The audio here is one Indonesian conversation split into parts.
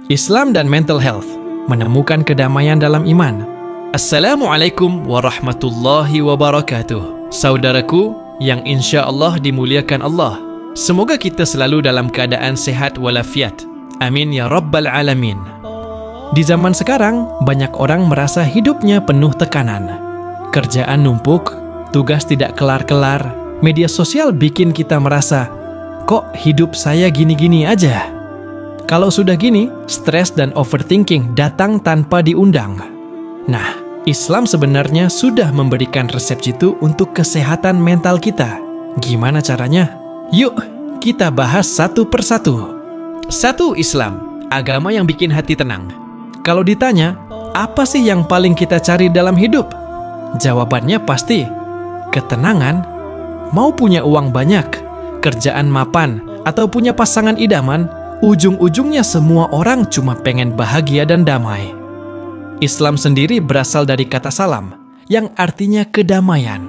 Islam dan mental health, menemukan kedamaian dalam iman. Assalamualaikum warahmatullahi wabarakatuh. Saudaraku yang insya Allah dimuliakan Allah, semoga kita selalu dalam keadaan sehat walafiat. Amin ya rabbal alamin. Di zaman sekarang, banyak orang merasa hidupnya penuh tekanan. Kerjaan numpuk, tugas tidak kelar-kelar, media sosial bikin kita merasa, kok hidup saya gini-gini aja? Kalau sudah gini, stres dan overthinking datang tanpa diundang. Nah, Islam sebenarnya sudah memberikan resep jitu untuk kesehatan mental kita. Gimana caranya? Yuk, kita bahas satu persatu. 1. Islam, agama yang bikin hati tenang. Kalau ditanya, apa sih yang paling kita cari dalam hidup? Jawabannya pasti, ketenangan. Mau punya uang banyak, kerjaan mapan, atau punya pasangan idaman, ujung-ujungnya semua orang cuma pengen bahagia dan damai. Islam sendiri berasal dari kata salam, yang artinya kedamaian.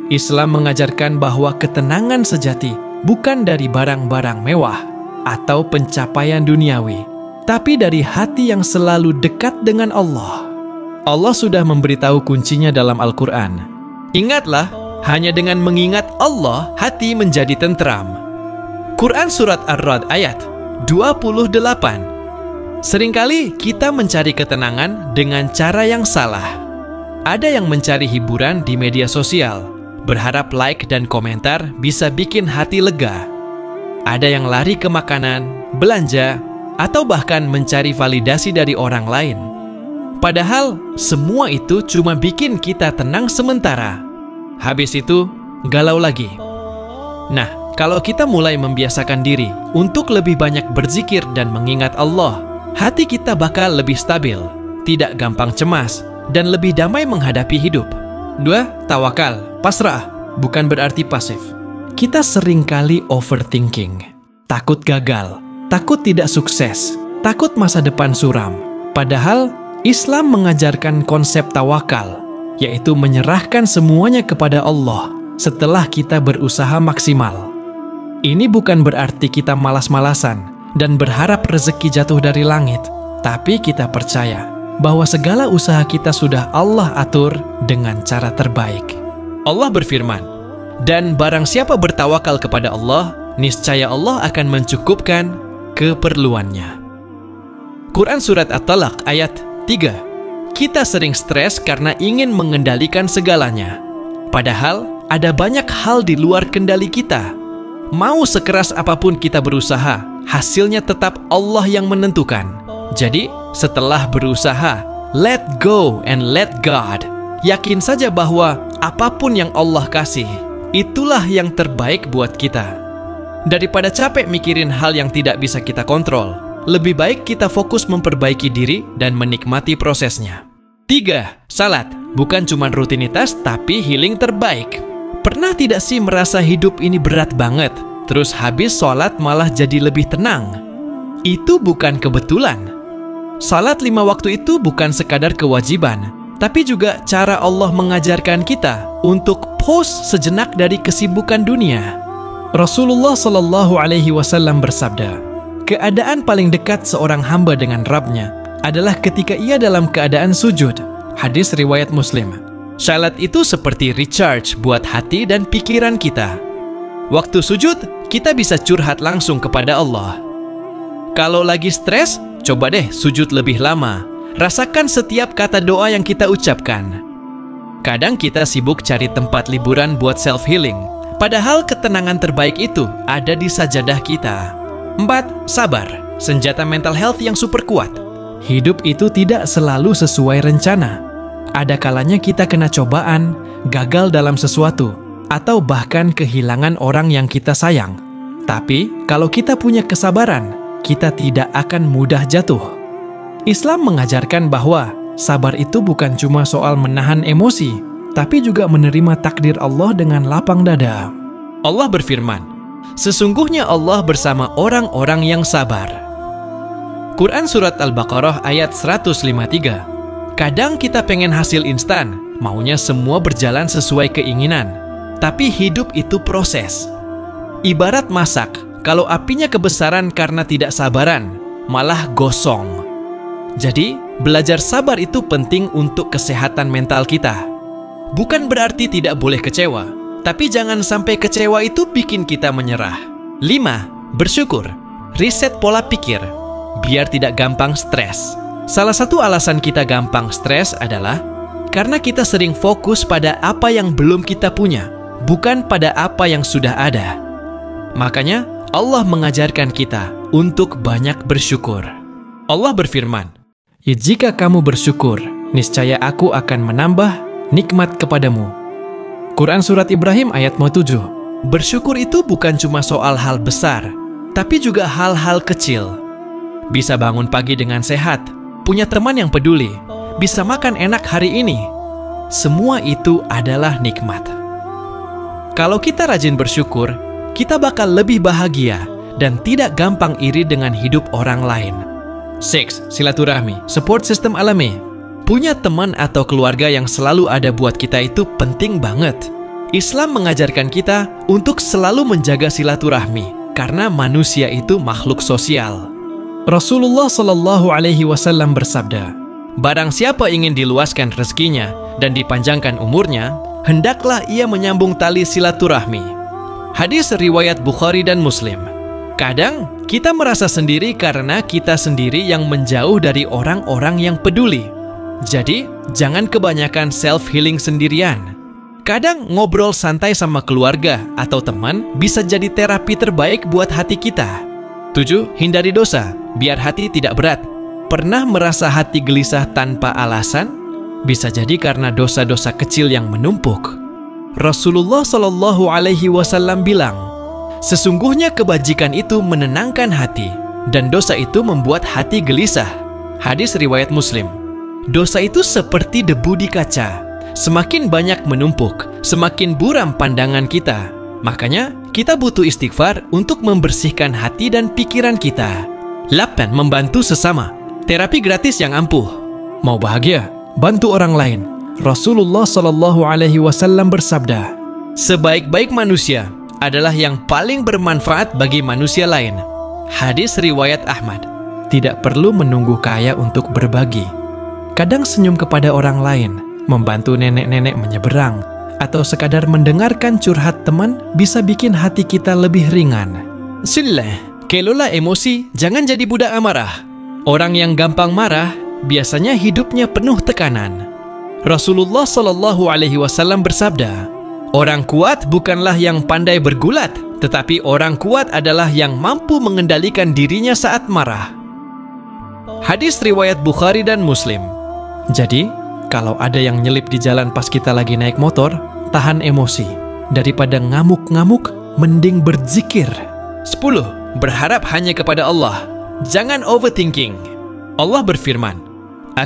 Islam mengajarkan bahwa ketenangan sejati bukan dari barang-barang mewah atau pencapaian duniawi, tapi dari hati yang selalu dekat dengan Allah. Allah sudah memberitahu kuncinya dalam Al-Quran. Ingatlah, hanya dengan mengingat Allah, hati menjadi tentram. Quran Surat Ar-Ra'd ayat 28. Seringkali kita mencari ketenangan dengan cara yang salah. Ada yang mencari hiburan di media sosial, berharap like dan komentar bisa bikin hati lega. Ada yang lari ke makanan, belanja, atau bahkan mencari validasi dari orang lain. Padahal semua itu cuma bikin kita tenang sementara. Habis itu, galau lagi. Nah, kalau kita mulai membiasakan diri untuk lebih banyak berzikir dan mengingat Allah, hati kita bakal lebih stabil, tidak gampang cemas, dan lebih damai menghadapi hidup. 2. Tawakal, pasrah, bukan berarti pasif. Kita seringkali overthinking, takut gagal, takut tidak sukses, takut masa depan suram. Padahal Islam mengajarkan konsep tawakal, yaitu menyerahkan semuanya kepada Allah setelah kita berusaha maksimal. Ini bukan berarti kita malas-malasan dan berharap rezeki jatuh dari langit, tapi kita percaya bahwa segala usaha kita sudah Allah atur dengan cara terbaik. Allah berfirman, "Dan barang siapa bertawakal kepada Allah, niscaya Allah akan mencukupkan keperluannya." Quran Surat At-Talaq ayat 3. Kita sering stres karena ingin mengendalikan segalanya. Padahal ada banyak hal di luar kendali kita. Mau sekeras apapun kita berusaha, hasilnya tetap Allah yang menentukan. Jadi, setelah berusaha, let go and let God. Yakin saja bahwa apapun yang Allah kasih, itulah yang terbaik buat kita. Daripada capek mikirin hal yang tidak bisa kita kontrol, lebih baik kita fokus memperbaiki diri dan menikmati prosesnya. 3. Salat, bukan cuma rutinitas tapi healing terbaik. Pernah tidak sih merasa hidup ini berat banget, terus habis sholat malah jadi lebih tenang? Itu bukan kebetulan. Salat 5 waktu itu bukan sekadar kewajiban, tapi juga cara Allah mengajarkan kita untuk pause sejenak dari kesibukan dunia. Rasulullah SAW bersabda, keadaan paling dekat seorang hamba dengan Rabb-nya adalah ketika ia dalam keadaan sujud. Hadis riwayat Muslim. Salat itu seperti recharge buat hati dan pikiran kita. Waktu sujud, kita bisa curhat langsung kepada Allah. Kalau lagi stres, coba deh sujud lebih lama. Rasakan setiap kata doa yang kita ucapkan. Kadang kita sibuk cari tempat liburan buat self-healing, padahal ketenangan terbaik itu ada di sajadah kita. 4. Sabar, senjata mental health yang super kuat. Hidup itu tidak selalu sesuai rencana. Ada kalanya kita kena cobaan, gagal dalam sesuatu, atau bahkan kehilangan orang yang kita sayang. Tapi, kalau kita punya kesabaran, kita tidak akan mudah jatuh. Islam mengajarkan bahwa sabar itu bukan cuma soal menahan emosi, tapi juga menerima takdir Allah dengan lapang dada. Allah berfirman, sesungguhnya Allah bersama orang-orang yang sabar. Quran Surat Al-Baqarah ayat 153. Kadang kita pengen hasil instan, maunya semua berjalan sesuai keinginan. Tapi hidup itu proses. Ibarat masak, kalau apinya kebesaran karena tidak sabaran, malah gosong. Jadi, belajar sabar itu penting untuk kesehatan mental kita. Bukan berarti tidak boleh kecewa, tapi jangan sampai kecewa itu bikin kita menyerah. 5. Bersyukur. Riset pola pikir, biar tidak gampang stres. Salah satu alasan kita gampang stres adalah karena kita sering fokus pada apa yang belum kita punya, bukan pada apa yang sudah ada. Makanya, Allah mengajarkan kita untuk banyak bersyukur. Allah berfirman, "Jika kamu bersyukur, niscaya aku akan menambah nikmat kepadamu." Quran Surat Ibrahim ayat 7. Bersyukur itu bukan cuma soal hal besar, tapi juga hal-hal kecil. Bisa bangun pagi dengan sehat, punya teman yang peduli, bisa makan enak hari ini. Semua itu adalah nikmat. Kalau kita rajin bersyukur, kita bakal lebih bahagia dan tidak gampang iri dengan hidup orang lain. 6. Silaturahmi, support system alami. Punya teman atau keluarga yang selalu ada buat kita itu penting banget. Islam mengajarkan kita untuk selalu menjaga silaturahmi, karena manusia itu makhluk sosial. Rasulullah Shallallahu Alaihi Wasallam bersabda, "Barang siapa ingin diluaskan rezekinya dan dipanjangkan umurnya, hendaklah ia menyambung tali silaturahmi." Hadis riwayat Bukhari dan Muslim. Kadang kita merasa sendiri karena kita sendiri yang menjauh dari orang-orang yang peduli. Jadi, jangan kebanyakan self-healing sendirian. Kadang ngobrol santai sama keluarga atau teman bisa jadi terapi terbaik buat hati kita. 7. Hindari dosa, biar hati tidak berat. Pernah merasa hati gelisah tanpa alasan? Bisa jadi karena dosa-dosa kecil yang menumpuk. Rasulullah Shallallahu Alaihi Wasallam bilang, "Sesungguhnya kebajikan itu menenangkan hati, dan dosa itu membuat hati gelisah." Hadis riwayat Muslim. Dosa itu seperti debu di kaca. Semakin banyak menumpuk, semakin buram pandangan kita. Makanya, kita butuh istighfar untuk membersihkan hati dan pikiran kita. 8. Membantu sesama. Terapi gratis yang ampuh. Mau bahagia? Bantu orang lain. Rasulullah Shallallahu Alaihi Wasallam bersabda, "Sebaik-baik manusia adalah yang paling bermanfaat bagi manusia lain." Hadis riwayat Ahmad. Tidak perlu menunggu kaya untuk berbagi. Kadang senyum kepada orang lain, membantu nenek-nenek menyeberang, atau sekadar mendengarkan curhat teman bisa bikin hati kita lebih ringan. Sunnah, kelola emosi, jangan jadi budak amarah. Orang yang gampang marah biasanya hidupnya penuh tekanan. Rasulullah Shallallahu Alaihi Wasallam bersabda, "Orang kuat bukanlah yang pandai bergulat, tetapi orang kuat adalah yang mampu mengendalikan dirinya saat marah." Hadis riwayat Bukhari dan Muslim. Jadi, kalau ada yang nyelip di jalan pas kita lagi naik motor, tahan emosi. Daripada ngamuk-ngamuk, mending berzikir. 10. Berharap hanya kepada Allah. Jangan overthinking. Allah berfirman,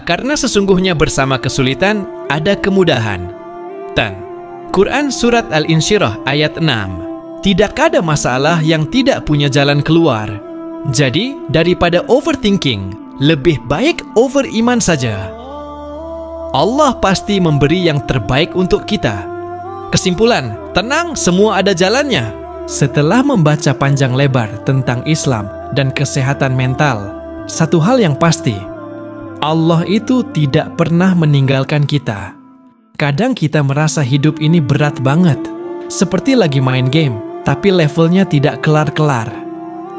"Karena sesungguhnya bersama kesulitan ada kemudahan." Dan Quran Surat Al-Insyirah ayat 6. Tidak ada masalah yang tidak punya jalan keluar. Jadi, daripada overthinking, lebih baik overiman saja. Allah pasti memberi yang terbaik untuk kita. Kesimpulan, tenang, semua ada jalannya. Setelah membaca panjang lebar tentang Islam dan kesehatan mental, satu hal yang pasti, Allah itu tidak pernah meninggalkan kita. Kadang kita merasa hidup ini berat banget, seperti lagi main game, tapi levelnya tidak kelar-kelar.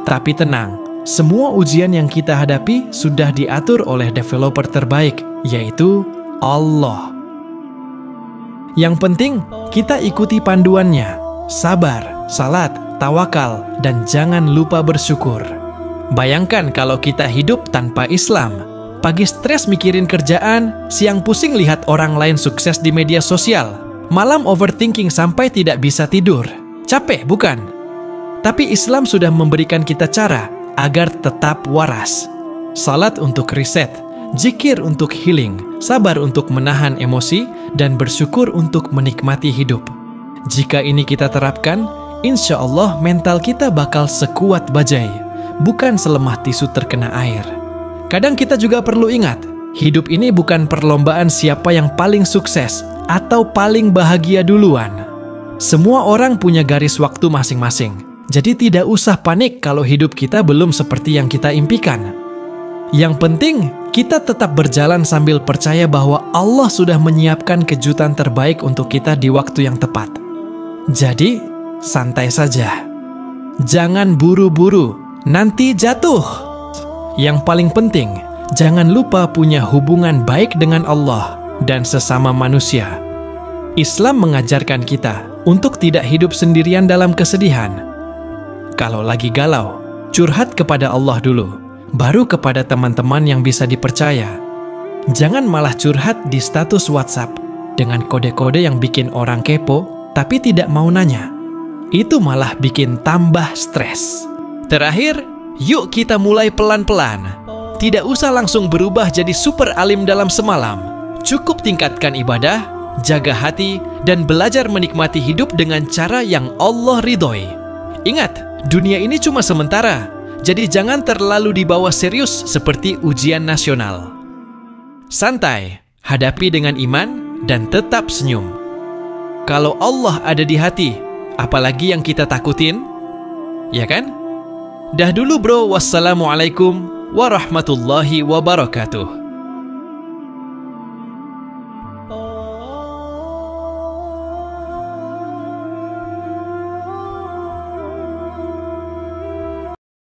Tapi tenang, semua ujian yang kita hadapi sudah diatur oleh developer terbaik, yaitu Allah. Yang penting, kita ikuti panduannya. Sabar, salat, tawakal, dan jangan lupa bersyukur. Bayangkan kalau kita hidup tanpa Islam. Pagi stres mikirin kerjaan, siang pusing lihat orang lain sukses di media sosial, malam overthinking sampai tidak bisa tidur. Capek, bukan? Tapi Islam sudah memberikan kita cara agar tetap waras. Salat untuk riset, zikir untuk healing, sabar untuk menahan emosi, dan bersyukur untuk menikmati hidup. Jika ini kita terapkan, insya Allah mental kita bakal sekuat bajai, bukan selemah tisu terkena air. Kadang kita juga perlu ingat, hidup ini bukan perlombaan siapa yang paling sukses atau paling bahagia duluan. Semua orang punya garis waktu masing-masing, jadi tidak usah panik kalau hidup kita belum seperti yang kita impikan. Yang penting, kita tetap berjalan sambil percaya bahwa Allah sudah menyiapkan kejutan terbaik untuk kita di waktu yang tepat. Jadi, santai saja. Jangan buru-buru, nanti jatuh. Yang paling penting, jangan lupa punya hubungan baik dengan Allah dan sesama manusia. Islam mengajarkan kita untuk tidak hidup sendirian dalam kesedihan. Kalau lagi galau, curhat kepada Allah dulu, baru kepada teman-teman yang bisa dipercaya. Jangan malah curhat di status WhatsApp dengan kode-kode yang bikin orang kepo tapi tidak mau nanya. Itu malah bikin tambah stres. Terakhir, yuk kita mulai pelan-pelan. Tidak usah langsung berubah jadi super alim dalam semalam. Cukup tingkatkan ibadah, jaga hati, dan belajar menikmati hidup dengan cara yang Allah ridhoi. Ingat, dunia ini cuma sementara, jadi jangan terlalu dibawa serius seperti ujian nasional. Santai, hadapi dengan iman, dan tetap senyum. Kalau Allah ada di hati, apalagi yang kita takutin? Ya kan? Dah dulu bro, wassalamualaikum warahmatullahi wabarakatuh.